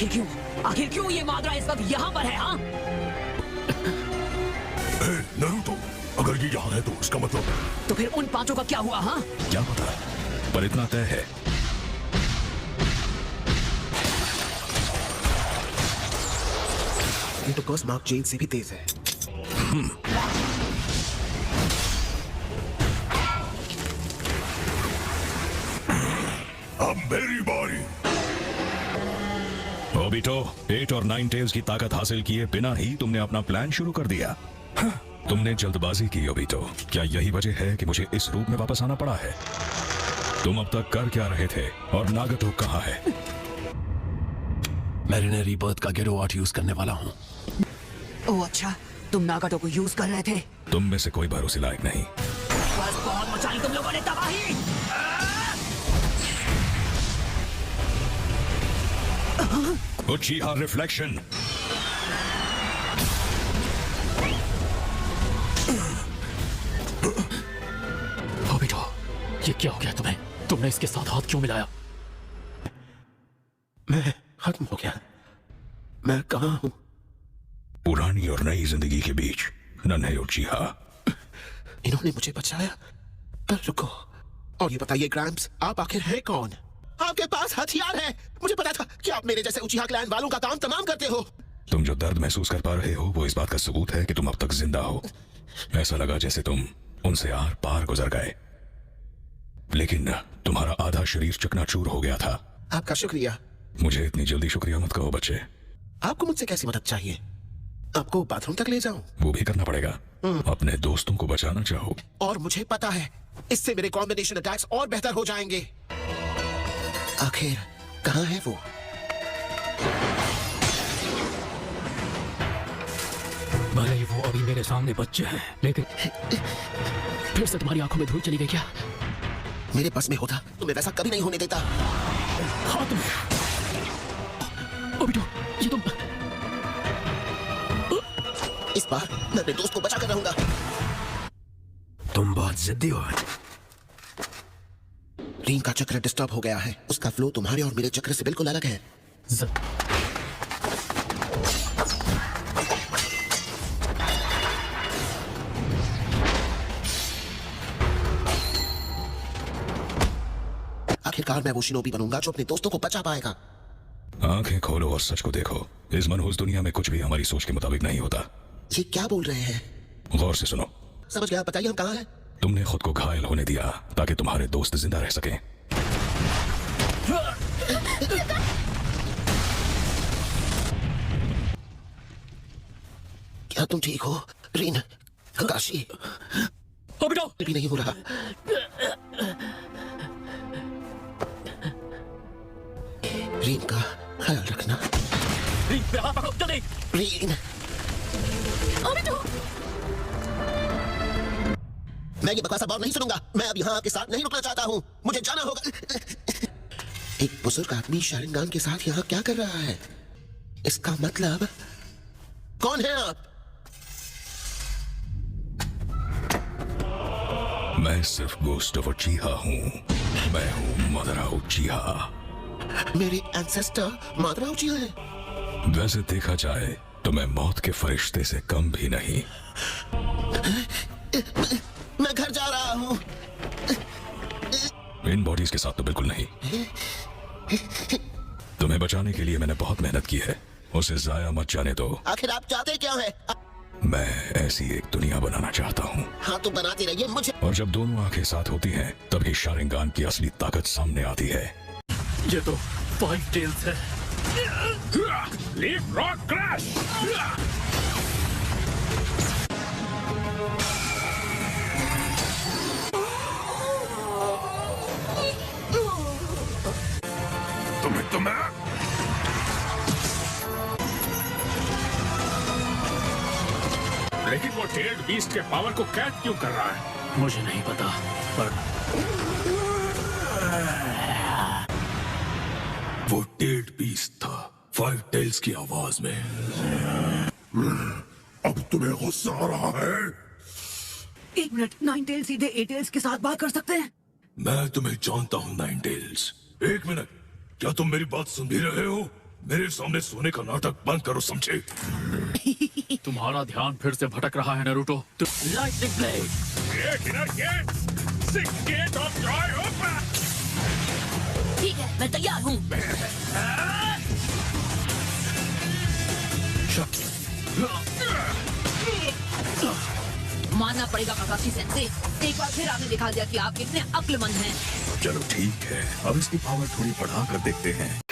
आखिर क्यों ये माद्रा इस वक्त यहाँ पर है? हाँ नरूतो, अगर ये यहाँ है तो उसका मतलब तो फिर उन पांचों का क्या हुआ? हाँ क्या पता, पर इतना तय है ये तो कॉस्मार्क चेन से भी तेज है। अब मेरी बारी। ओबिटो, 8 और 9 टेल्स की ताकत हासिल किए बिना ही तुमने अपना प्लान शुरू कर दिया। तुमने जल्दबाजी की ओबिटो। क्या यही वजह है कि मुझे इस रूप में वापस आना पड़ा है? तुम अब तक कर क्या रहे थे और नागतो कहाँ है? मैं रीबर्थ का गेरो आर्ट यूज करने वाला हूँ। ओह अच्छा, तुम नागाटो को यूज कर रहे थे। तुम में से कोई भरोसे लायक नहीं। बस बहुत मचाई तुम लोगों ने तबाही। उचिहा रिफ्लेक्शन। ओबिटो, ये क्या हो गया तुम्हें? तुमने इसके साथ हाथ क्यों मिलाया? मैं खत्म हो गया। मैं कहाँ हूँ? पुरानी और नई जिंदगी के बीच नन्हे उचिहा। इन्होंने मुझे बचाया, पर रुको, और ये बताइए ग्रैम्स, आप आखिर है कौन? आपके पास हथियार है। मुझे पता था कि आप मेरे जैसे उचिहा क्लैन वालों का काम तमाम करते हो। तुम जो दर्द महसूस कर पा रहे हो वो इस बात का सबूत है कि तुम अब तक जिंदा हो। ऐसा लगा जैसे तुम उनसे आर पार गुजर गए, लेकिन तुम्हारा आधा शरीर चकनाचूर हो गया था। आपका शुक्रिया। मुझे इतनी जल्दी शुक्रिया मत कहो बच्चे। आपको मुझसे कैसी मदद चाहिए? आपको बाथरूम तक ले जाऊं? वो भी करना पड़ेगा। अपने दोस्तों को बचाना चाहो। और मुझे पता है, इससे मेरे कॉम्बिनेशन अटैक्स और बेहतर हो जाएंगे। आखिर कहाँ है वो? भले ही वो अभी मेरे सामने बच्चे हैं, लेकिन फिर से तुम्हारी आंखों में धूल चली गई क्या? मेरे बस में होता तो मैं वैसा कभी नहीं होने देता। हाँ तुम ओबिटो, ये तुम। इस बार मैं अपने दोस्त को बचा कर रहूंगा। तुम बहुत जिद्दी हो। रीन का चक्र डिस्टर्ब हो गया है। उसका फ्लो तुम्हारे और मेरे चक्र से बिल्कुल अलग है। आखिरकार मैं वो शिनोबी बनूंगा जो अपने दोस्तों को बचा पाएगा। आंखें खोलो और सच को देखो। इस मनहूस दुनिया में कुछ भी हमारी सोच के मुताबिक नहीं होता। ये क्या बोल रहे हैं? गौर से सुनो। समझ गया, बताइए हम कहाँ हैं? तुमने खुद को घायल होने दिया ताकि तुम्हारे दोस्त जिंदा रह सकें। क्या तुम ठीक हो रीन? काशी ओबिटो भी नहीं हो रहा। रीन का ख्याल रखना। रीन, मेरा हाथ पकड़ो जल्दी। रीन, मैं ये बकवास अब और नहीं सुनूंगा। मैं अब यहाँ आपके साथ नहीं रुकना चाहता हूँ। मुझे जाना होगा। एक बुजुर्ग आदमी शारिंगान के साथ यहाँ क्या कर रहा है? इसका मतलब कौन है आप? मैं सिर्फ गोस्ट ऑफ उचिहा हूँ। मैं हूँ मादारा उचिहा। मेरे एंसेस्टर मादारा उचिहा है। वैसे देखा जाए तो मैं मौत के फरिश्ते से कम भी नहीं। मैं घर जा रहा हूँ। इन बॉडीज के साथ तो बिल्कुल नहीं। तुम्हें बचाने के लिए मैंने बहुत मेहनत की है, उसे जाया मत जाने दो। आखिर आप चाहते क्या हैं? मैं ऐसी एक दुनिया बनाना चाहता हूँ। हाँ तो बनाते रहिए मुझे। और जब दोनों आंखें साथ होती हैं तभी शारिंगान की असली ताकत सामने आती है। ये तो 5 टेल्स है। Leap rock crash. तुम्हें लेकिन वो टेल्ड बीस्ट के पावर को कैद क्यों कर रहा है? मुझे नहीं पता, पर वो टेल्ड बीस्ट था 5 टेल्स की आवाज में। अब तुम्हें गुस्सा आ रहा है? 1 मिनट, 9 टेल्स सीधे 8 टेल्स के साथ बात कर सकते हैं? मैं तुम्हें जानता हूँ 9 टेल्स। 1 मिनट, क्या तुम मेरी बात सुन भी रहे हो? मेरे सामने सोने का नाटक बंद करो, समझे? तुम्हारा ध्यान फिर से भटक रहा है नारुतो। Lightning blade. ठीक है, मैं तैयार हूँ। मानना पड़ेगा काकाशी सेंसे, एक बार फिर आपने दिखा दिया कि आप कितने अक्लमंद हैं। चलो ठीक है, अब इसकी पावर थोड़ी बढ़ा कर देखते हैं।